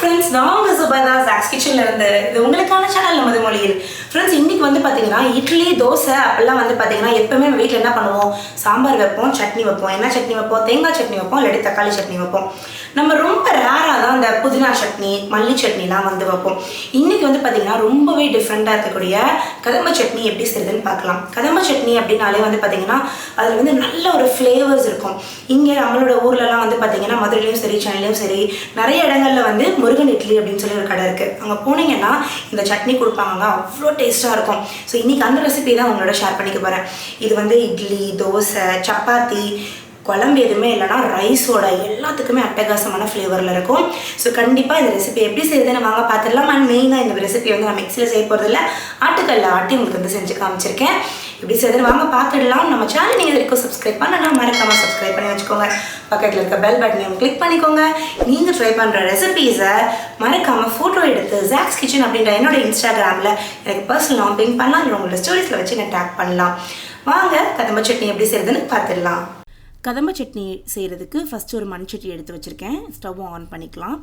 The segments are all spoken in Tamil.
friends, நான் சுபதா zacs kitchen-ல இருந்து இது உங்களுக்கான சேனல் நமது மொழியில். Friends, இன்னைக்கு வந்து பாத்தீங்கன்னா இட்லி, தோசை அப்பெல்லாம் வந்து பாத்தீங்கன்னா எப்பவுமே வீட்ல என்ன பண்ணுவோம்? சாம்பார் வைப்போம், சட்னி வைப்போம். என்ன சட்னி வைப்போம்? தேங்காய் சட்னி வைப்போம், இல்ல தக்காளி சட்னி வைப்போம். நம்ம ரொம்ப ரேரா தான் அந்த புதினா சட்னி, மல்லி சட்னிலாம் வந்து வைப்போம். இன்னைக்கு வந்து பாத்தீங்கன்னா ரொம்பவே டிஃபரெண்டா இருக்கக்கூடிய கதம்ப சட்னி எப்படி செய்யுதுன்னு பார்க்கலாம். கதம்ப சட்னி அப்படினாலே வந்து பாத்தீங்கன்னா அதுல வந்து நல்ல ஒரு ஃப்ளேவர்ஸ் இருக்கும். இங்க நம்மளோட ஊர்லலாம் வந்து பாத்தீங்கன்னா மதுரையிலயும் சரி, சென்னையிலயும் சரி நிறைய இடங்கள்ல வந்து முருகன் இட்லி அப்படின்னு சொல்லி ஒரு கடை இருக்கு. அங்க போனீங்கன்னா இந்த சட்னி கொடுப்பாங்க, அவ்வளோ டேஸ்டா இருக்கும். ஸோ இன்னைக்கு அந்த ரெசிபி தான் உங்களோட ஷேர் பண்ணிக்க போறேன். இது வந்து இட்லி, தோசை, சப்பாத்தி, குழம்பு எதுவுமே இல்லைனா ரைஸோட எல்லாத்துக்குமே அட்டகாசமான ஃப்ளேவரில் இருக்கும். ஸோ கண்டிப்பாக இந்த ரெசிபி எப்படி செய்யுதுன்னு வாங்க பார்த்துடலாம். அண்ட் மெயினாக இந்த ரெசிபி வந்து நான் மிக்ஸியில் செய்ய போகிறதில்ல, ஆட்டுக்கல்ல ஆட்டி உங்களுக்கு வந்து செஞ்சு காமிச்சிருக்கேன். எப்படி செய்யுதுன்னு வாங்க பார்த்துடலாம். நம்ம சேனல் நீங்கள் வரைக்கும் சப்ஸ்கிரைப் பண்ணலாம், மறக்காமல் சப்ஸ்கிரைப் பண்ணி வச்சுக்கோங்க. பக்கத்தில் இருக்க பெல் பட்டனையும் கிளிக் பண்ணிக்கோங்க. நீங்கள் ட்ரை பண்ணுற ரெசிபீஸை மறக்காமல் ஃபோட்டோ எடுத்து zacs kitchen அப்படின்ற என்னோட இன்ஸ்டாகிராமில் எனக்கு பர்சனலாக பின் பண்ணலாம், இல்லை உங்களோட ஸ்டோரிஸில் வச்சு நான் டேக் பண்ணலாம். வாங்க கதம்ப சட்னி எப்படி செய்யுதுன்னு பார்த்துடலாம். கதம்ப சட்னி செய்கிறதுக்கு ஃபஸ்ட்டு ஒரு மண் சட்டி எடுத்து வச்சுருக்கேன். ஸ்டவ் ஆன் பண்ணிக்கலாம்.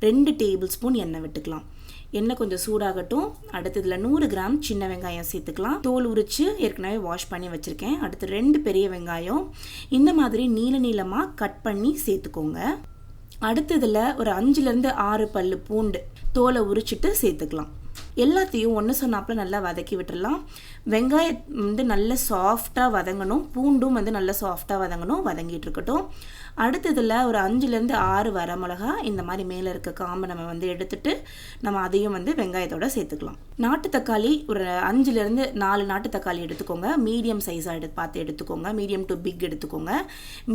2 டேபிள் ஸ்பூன் எண்ணெய் விட்டுக்கலாம். எண்ணெய் கொஞ்சம் சூடாகட்டும். அடுத்து இதில் 100 கிராம் சின்ன வெங்காயம் சேர்த்துக்கலாம். தோல் உரித்து ஏற்கனவே வாஷ் பண்ணி வச்சுருக்கேன். அடுத்து 2 பெரிய வெங்காயம் இந்த மாதிரி நீள நீளமாக கட் பண்ணி சேர்த்துக்கோங்க. அடுத்து இதில் ஒரு 5லேருந்து 6 பல்லு பூண்டு தோலை உரிச்சிட்டு சேர்த்துக்கலாம். எல்லாத்தையும் ஒன்று சொன்னாப்பில் நல்லா வதக்கி விட்டுடலாம். வெங்காயம் வந்து நல்லா சாஃப்டாக வதங்கணும், பூண்டும் வந்து நல்லா சாஃப்டாக வதங்கணும், வதங்கிட்டு இருக்கட்டும். அடுத்ததில் ஒரு 5லேருந்து 6 வரமிளகா இந்த மாதிரி மேலே இருக்க காம்பை நம்ம வந்து எடுத்துட்டு நம்ம அதையும் வந்து வெங்காயத்தோடு சேர்த்துக்கலாம். நாட்டு தக்காளி ஒரு 5லேருந்து 4 நாட்டு தக்காளி எடுத்துக்கோங்க. மீடியம் சைஸாக பார்த்து எடுத்துக்கோங்க. மீடியம் டு பிக் எடுத்துக்கோங்க.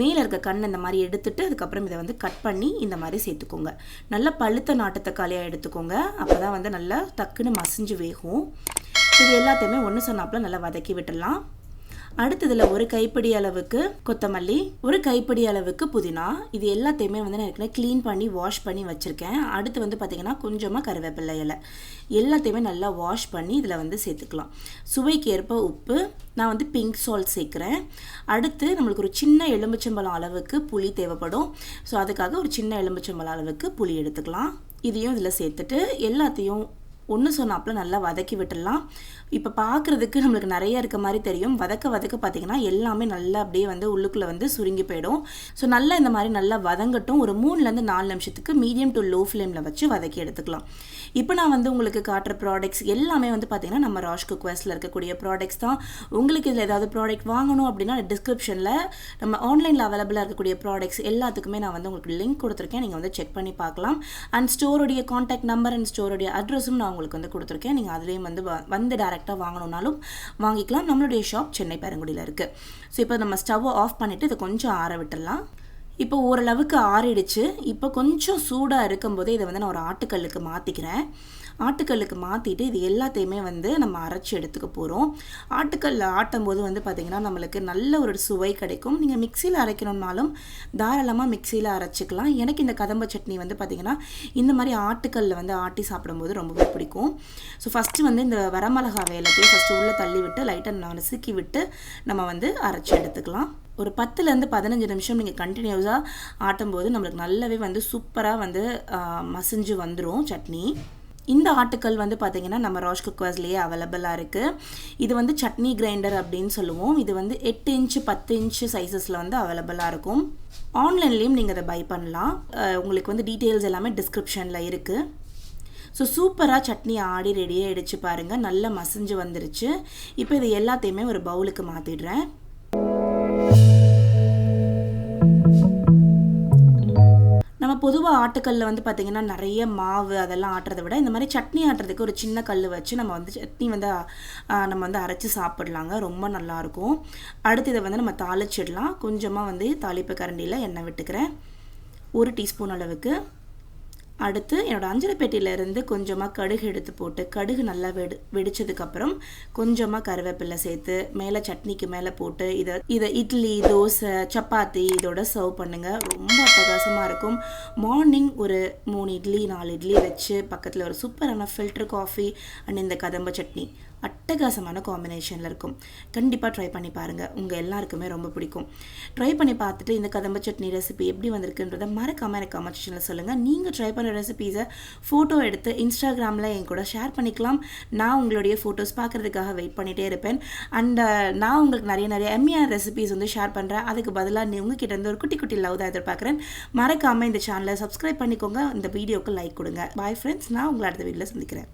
மேலே இருக்க கண் இந்த மாதிரி எடுத்துட்டு அதுக்கப்புறம் இதை வந்து கட் பண்ணி இந்த மாதிரி சேர்த்துக்கோங்க. நல்லா பழுத்த நாட்டு தக்காளியாக எடுத்துக்கோங்க. அப்போ தான் வந்து நல்லா டக்குன்னு மசிஞ்சு வேகும். இது எல்லாத்தையுமே ஒன்று சொன்னாப்புல நல்லா வதக்கி விட்டுடலாம். அடுத்ததில் ஒரு கைப்பிடி அளவுக்கு கொத்தமல்லி, ஒரு கைப்பிடி அளவுக்கு புதினா, இது எல்லாத்தையுமே வந்து நான் ஏற்கனவே க்ளீன் பண்ணி வாஷ் பண்ணி வச்சுருக்கேன். அடுத்து வந்து பார்த்திங்கன்னா கொஞ்சமாக கருவேப்பிலை இலை எல்லாத்தையுமே நல்லா வாஷ் பண்ணி இதில் வந்து சேர்த்துக்கலாம். சுவைக்கு ஏற்ப உப்பு, நான் வந்து பிங்க் சால்ட் சேர்க்குறேன். அடுத்து நம்மளுக்கு ஒரு சின்ன எலுமிச்சம்பழம் அளவுக்கு புளி தேவைப்படும். ஸோ அதுக்காக ஒரு சின்ன எலுமிச்சம்பழம் அளவுக்கு புளி எடுத்துக்கலாம். இதையும் இதில் சேர்த்துட்டு எல்லாத்தையும் ஒன்று சொன்னாப்புல நல்லா வதக்கி விட்டுடலாம். இப்போ பார்க்குறதுக்கு நம்மளுக்கு நிறைய இருக்க மாதிரி தெரியும். வதக்க பார்த்திங்கன்னா எல்லாமே நல்லா அப்படியே வந்து உள்ளுக்குள்ளே வந்து சுருங்கி போயிடும். ஸோ நல்லா இந்த மாதிரி நல்லா வதங்கட்டும். ஒரு 3லேருந்து 4 நிமிஷத்துக்கு மீடியம் டு லோ ஃப்ளேமில் வச்சு வதக்கி எடுத்துக்கலாம். இப்போ நான் வந்து உங்களுக்கு காட்டுற ப்ராடக்ட்ஸ் எல்லாமே வந்து பார்த்திங்கன்னா நம்ம ராஷ் குக்வேர்ஸில் இருக்கக்கூடிய ப்ராடக்ட்ஸ் தான். உங்களுக்கு இதில் ஏதாவது ப்ராடக்ட் வாங்கணும் அப்படின்னா டிஸ்கிரிப்ஷனில் நம்ம ஆன்லைனில் அவைலபிளாக இருக்கக்கூடிய ப்ராடக்ட்ஸ் எல்லாத்துக்குமே நான் வந்து உங்களுக்கு லிங்க் கொடுத்துருக்கேன். நீங்கள் வந்து செக் பண்ணி பார்க்கலாம். அண்ட் ஸ்டோருடைய கான்டாக்ட் நம்பர் அண்ட் ஸ்டோருடைய அட்ரஸும் நான் உங்களுக்கு வந்து கொடுத்துருக்கேன். நீங்கள் அதுலேயும் வந்து டேரெக்டாக வாங்கணுன்னாலும் வாங்கிக்கலாம். நம்மளுடைய ஷாப் சென்னை பெருங்குடியில் இருக்குது. ஸோ இப்போ நம்ம ஸ்டவ்வை ஆஃப் பண்ணிவிட்டு இதை கொஞ்சம் ஆற விட்டுடலாம். இப்போ ஓரளவுக்கு ஆறிடுச்சு. இப்போ கொஞ்சம் சூடாக இருக்கும்போதே இதை வந்து நான் ஒரு ஆட்டுக்கல்லுக்கு மாற்றிக்கிறேன். ஆட்டுக்கல்லுக்கு மாற்றிட்டு இது எல்லாத்தையுமே வந்து நம்ம அரைச்சி எடுத்துக்க போகிறோம். ஆட்டுக்கல்ல ஆட்டும் போது வந்து பார்த்திங்கன்னா நம்மளுக்கு நல்ல ஒரு சுவை கிடைக்கும். நீங்கள் மிக்சியில் அரைக்கணுன்னாலும் தாராளமாக மிக்சியில் அரைச்சிக்கலாம். எனக்கு இந்த கதம்ப சட்னி வந்து பார்த்திங்கன்னா இந்த மாதிரி ஆட்டுக்கல்ல வந்து ஆட்டி சாப்பிடும்போது ரொம்பவே பிடிக்கும். ஸோ ஃபஸ்ட்டு வந்து இந்த வரமிளகாய் எல்லாத்தையும் ஃபஸ்ட்டு உள்ளே தள்ளி விட்டு லைட்டாக நசுக்கி விட்டு நம்ம வந்து அரைச்சி எடுத்துக்கலாம். ஒரு 10லேருந்து 15 நிமிஷம் நீங்கள் கண்டினியூஸாக ஆட்டும்போது நம்மளுக்கு நல்லாவே வந்து சூப்பராக வந்து மசிஞ்சு வந்துடும் சட்னி. இந்த ஆட்டுக்கல் வந்து பார்த்திங்கன்னா நம்ம ராஷ் குக்வேர்ஸ்லேயே அவைலபிளாக இருக்குது. இது வந்து சட்னி கிரைண்டர் அப்படின்னு சொல்லுவோம். இது வந்து 8 இன்ச்சு 10 இன்ச்சு சைஸஸில் வந்து அவைலபிளாக இருக்கும். ஆன்லைன்லேயும் நீங்கள் அதை பை பண்ணலாம். உங்களுக்கு வந்து டீட்டெயில்ஸ் எல்லாமே டிஸ்கிரிப்ஷனில் இருக்குது. ஸோ சூப்பராக சட்னி ஆடி ரெடியாக ஆகிடுச்சு பாருங்கள். நல்லா மசிஞ்சு வந்துருச்சு. இப்போ இது எல்லாத்தையுமே ஒரு பவுலுக்கு மாற்றிடுறேன். நம்ம பொதுவாக ஆட்டுக்கல்ல வந்து பார்த்திங்கன்னா நிறைய மாவு அதெல்லாம் ஆட்டுறதை விட இந்த மாதிரி சட்னி ஆட்டுறதுக்கு ஒரு சின்ன கல் வச்சு நம்ம வந்து சட்னி வந்து நம்ம வந்து அரைச்சி சாப்பிட்லாங்க. ரொம்ப நல்லாயிருக்கும். அடுத்து இதை வந்து நம்ம தாளிச்சிடலாம். கொஞ்சமாக வந்து தாளிப்பு கரண்டியில் எண்ணெய் விட்டுக்கிறேன், 1 டீஸ்பூன் அளவுக்கு. அடுத்து என்னோடய அஞ்சரை பெட்டியிலேருந்து கொஞ்சமாக கடுகு எடுத்து போட்டு கடுகு நல்லா வெடிச்சதுக்கப்புறம் கொஞ்சமாக கருவேப்பிலை சேர்த்து மேலே சட்னிக்கு மேலே போட்டு இதை இட்லி, தோசை, சப்பாத்தி இதோட சர்வ் பண்ணுங்கள். ரொம்ப அட்டகாசமாக இருக்கும். மார்னிங் ஒரு 3 இட்லி 4 இட்லி வச்சு பக்கத்தில் ஒரு சூப்பரான ஃபில்டர் காஃபி அண்ட் இந்த கதம்ப சட்னி அட்டகாசமான காம்பினேஷனில் இருக்கும். கண்டிப்பாக ட்ரை பண்ணி பாருங்கள், உங்கள் எல்லாருக்குமே ரொம்ப பிடிக்கும். ட்ரை பண்ணி பார்த்துட்டு இந்த கதம்ப சட்னி ரெசிபி எப்படி வந்திருக்குன்றதை மறக்காமல் எனக்கு கமெண்ட் செக்ஷனில் சொல்லுங்கள். நீங்கள் ட்ரை பண்ண ரெசிபீஸை ஃபோட்டோ எடுத்து இன்ஸ்டாகிராமில் என் கூட ஷேர் பண்ணிக்கலாம். நான் உங்களுடைய ஃபோட்டோஸ் பார்க்குறதுக்காக வெயிட் பண்ணிகிட்டே இருப்பேன். அண்ட் நான் உங்களுக்கு நிறைய எம்மியான ரெசிபீஸ் வந்து ஷேர் பண்ணுறேன். அதுக்கு பதிலாக உங்ககிட்ட இருந்து ஒரு குட்டி லவ் தான் எதிர்பார்க்குறேன். மறக்காமல் இந்த சேனலை சப்ஸ்கிரைப் பண்ணிக்கோங்க. இந்த வீடியோக்கு லைக் கொடுங்க. பாய் ஃப்ரெண்ட்ஸ், நான் உங்களை அடுத்த வீடியோவில் சந்திக்கிறேன்.